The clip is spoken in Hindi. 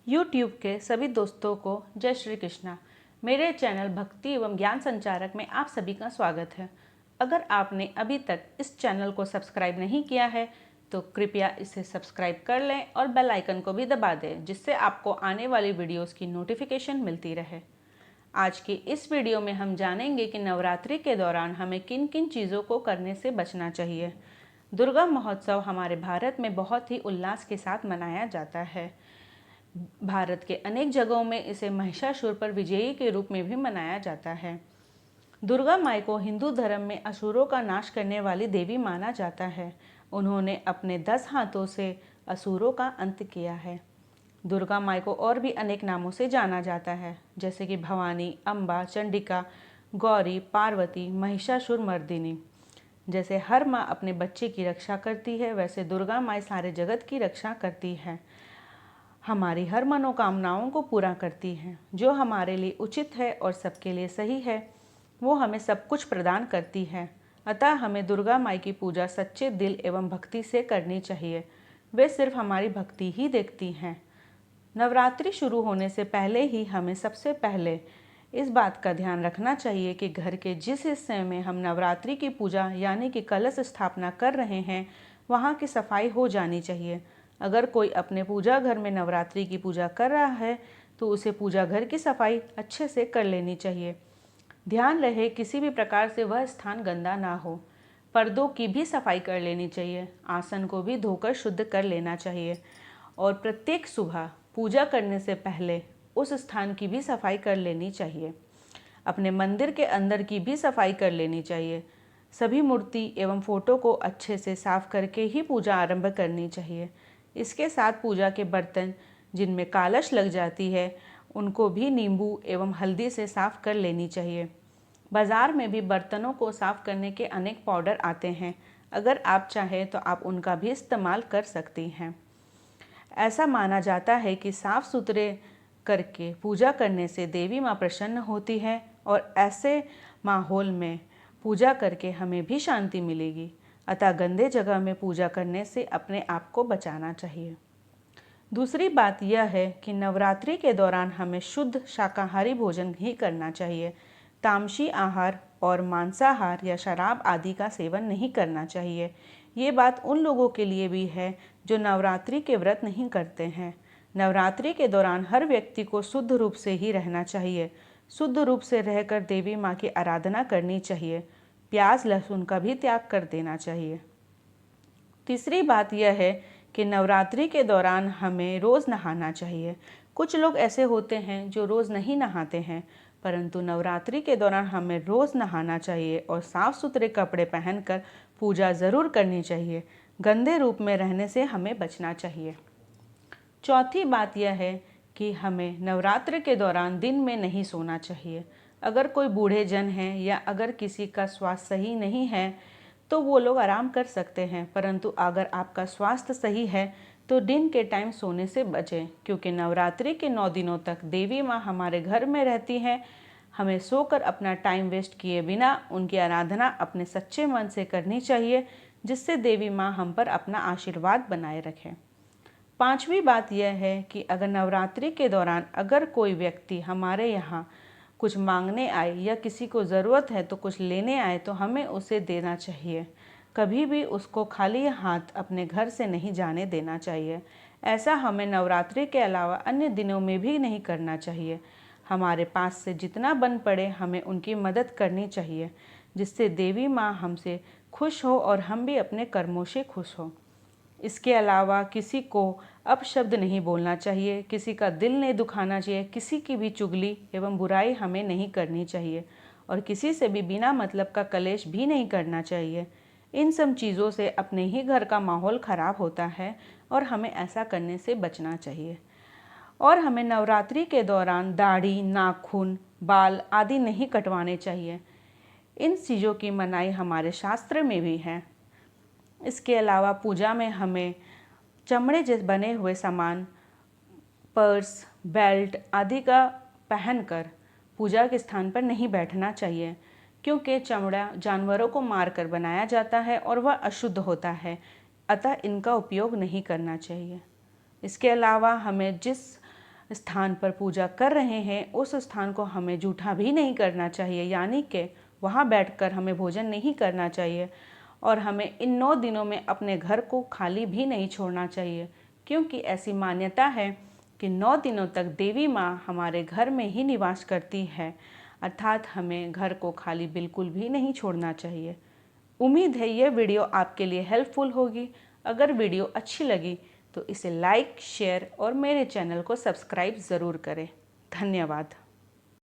यूट्यूब के सभी दोस्तों को जय श्री कृष्णा। मेरे चैनल भक्ति एवं ज्ञान संचारक में आप सभी का स्वागत है। अगर आपने अभी तक इस चैनल को सब्सक्राइब नहीं किया है तो कृपया इसे सब्सक्राइब कर लें और बेल आइकन को भी दबा दें, जिससे आपको आने वाली वीडियोस की नोटिफिकेशन मिलती रहे। आज की इस वीडियो में हम जानेंगे कि नवरात्रि के दौरान हमें किन किन चीज़ों को करने से बचना चाहिए। दुर्गा महोत्सव हमारे भारत में बहुत ही उल्लास के साथ मनाया जाता है। भारत के अनेक जगहों में इसे महिषासुर पर विजयी के रूप में भी मनाया जाता है। दुर्गा माई को हिंदू धर्म में असुरों का नाश करने वाली देवी माना जाता है। उन्होंने अपने 10 हाथों से असुरों का अंत किया है। दुर्गा माई को और भी अनेक नामों से जाना जाता है, जैसे कि भवानी, अम्बा, चंडिका, गौरी, पार्वती, महिषासुर मर्दिनी। जैसे हर माँ अपने बच्चे की रक्षा करती है, वैसे दुर्गा माई सारे जगत की रक्षा करती है। हमारी हर मनोकामनाओं को पूरा करती हैं। जो हमारे लिए उचित है और सबके लिए सही है, वो हमें सब कुछ प्रदान करती है। अतः हमें दुर्गा माई की पूजा सच्चे दिल एवं भक्ति से करनी चाहिए। वे सिर्फ हमारी भक्ति ही देखती हैं। नवरात्रि शुरू होने से पहले ही हमें सबसे पहले इस बात का ध्यान रखना चाहिए कि घर के जिस हिस्से में हम नवरात्रि की पूजा यानी कि कलश स्थापना कर रहे हैं, वहाँ की सफाई हो जानी चाहिए। अगर कोई अपने पूजा घर में नवरात्रि की पूजा कर रहा है तो उसे पूजा घर की सफाई अच्छे से कर लेनी चाहिए। ध्यान रहे किसी भी प्रकार से वह स्थान गंदा ना हो। पर्दों की भी सफाई कर लेनी चाहिए। आसन को भी धोकर शुद्ध कर लेना चाहिए और प्रत्येक सुबह पूजा करने से पहले उस स्थान की भी सफाई कर लेनी चाहिए। अपने मंदिर के अंदर की भी सफाई कर लेनी चाहिए। सभी मूर्ति एवं फोटो को अच्छे से साफ करके ही पूजा आरंभ करनी चाहिए। इसके साथ पूजा के बर्तन जिनमें कालश लग जाती है, उनको भी नींबू एवं हल्दी से साफ कर लेनी चाहिए। बाज़ार में भी बर्तनों को साफ करने के अनेक पाउडर आते हैं। अगर आप चाहें तो आप उनका भी इस्तेमाल कर सकती हैं। ऐसा माना जाता है कि साफ सुथरे करके पूजा करने से देवी माँ प्रसन्न होती है और ऐसे माहौल में पूजा करके हमें भी शांति मिलेगी। अतः गंदे जगह में पूजा करने से अपने आप को बचाना चाहिए। दूसरी बात यह है कि नवरात्रि के दौरान हमें शुद्ध शाकाहारी भोजन ही करना चाहिए। तामसी आहार और मांसाहार या शराब आदि का सेवन नहीं करना चाहिए। ये बात उन लोगों के लिए भी है जो नवरात्रि के व्रत नहीं करते हैं। नवरात्रि के दौरान हर व्यक्ति को शुद्ध रूप से ही रहना चाहिए। शुद्ध रूप से रहकर देवी माँ की आराधना करनी चाहिए। प्याज लहसुन का भी त्याग कर देना चाहिए। तीसरी बात यह है कि नवरात्रि के दौरान हमें रोज़ नहाना चाहिए। कुछ लोग ऐसे होते हैं जो रोज़ नहीं नहाते हैं, परंतु नवरात्रि के दौरान हमें रोज़ नहाना चाहिए और साफ़ सुथरे कपड़े पहनकर पूजा ज़रूर करनी चाहिए। गंदे रूप में रहने से हमें बचना चाहिए। चौथी बात यह है कि हमें नवरात्र के दौरान दिन में नहीं सोना चाहिए। अगर कोई बूढ़े जन हैं या अगर किसी का स्वास्थ्य सही नहीं है तो वो लोग आराम कर सकते हैं, परंतु अगर आपका स्वास्थ्य सही है तो दिन के टाइम सोने से बचें, क्योंकि नवरात्रि के 9 दिनों तक देवी माँ हमारे घर में रहती हैं। हमें सोकर अपना टाइम वेस्ट किए बिना उनकी आराधना अपने सच्चे मन से करनी चाहिए, जिससे देवी माँ हम पर अपना आशीर्वाद बनाए रखें। पांचवी बात यह है कि अगर नवरात्रि के दौरान अगर कोई व्यक्ति हमारे यहाँ कुछ मांगने आए या किसी को ज़रूरत है तो कुछ लेने आए तो हमें उसे देना चाहिए। कभी भी उसको खाली हाथ अपने घर से नहीं जाने देना चाहिए। ऐसा हमें नवरात्रि के अलावा अन्य दिनों में भी नहीं करना चाहिए। हमारे पास से जितना बन पड़े हमें उनकी मदद करनी चाहिए, जिससे देवी माँ हमसे खुश हो और हम भी अपने कर्मों से खुश हो। इसके अलावा किसी को अपशब्द नहीं बोलना चाहिए, किसी का दिल नहीं दुखाना चाहिए, किसी की भी चुगली एवं बुराई हमें नहीं करनी चाहिए और किसी से भी बिना मतलब का कलेश भी नहीं करना चाहिए। इन सब चीज़ों से अपने ही घर का माहौल ख़राब होता है और हमें ऐसा करने से बचना चाहिए। और हमें नवरात्रि के दौरान दाढ़ी, नाखून, बाल आदि नहीं कटवाने चाहिए। इन चीज़ों की मनाही हमारे शास्त्र में भी है। इसके अलावा पूजा में हमें चमड़े जैसे बने हुए सामान, पर्स, बेल्ट आदि का पहनकर पूजा के स्थान पर नहीं बैठना चाहिए, क्योंकि चमड़ा जानवरों को मारकर बनाया जाता है और वह अशुद्ध होता है। अतः इनका उपयोग नहीं करना चाहिए। इसके अलावा हमें जिस स्थान पर पूजा कर रहे हैं उस स्थान को हमें जूठा भी नहीं करना चाहिए, यानी कि वहाँ बैठकर हमें भोजन नहीं करना चाहिए। और हमें इन 9 दिनों में अपने घर को खाली भी नहीं छोड़ना चाहिए, क्योंकि ऐसी मान्यता है कि 9 दिनों तक देवी माँ हमारे घर में ही निवास करती है, अर्थात हमें घर को खाली बिल्कुल भी नहीं छोड़ना चाहिए। उम्मीद है यह वीडियो आपके लिए हेल्पफुल होगी। अगर वीडियो अच्छी लगी तो इसे लाइक, शेयर और मेरे चैनल को सब्सक्राइब ज़रूर करें। धन्यवाद।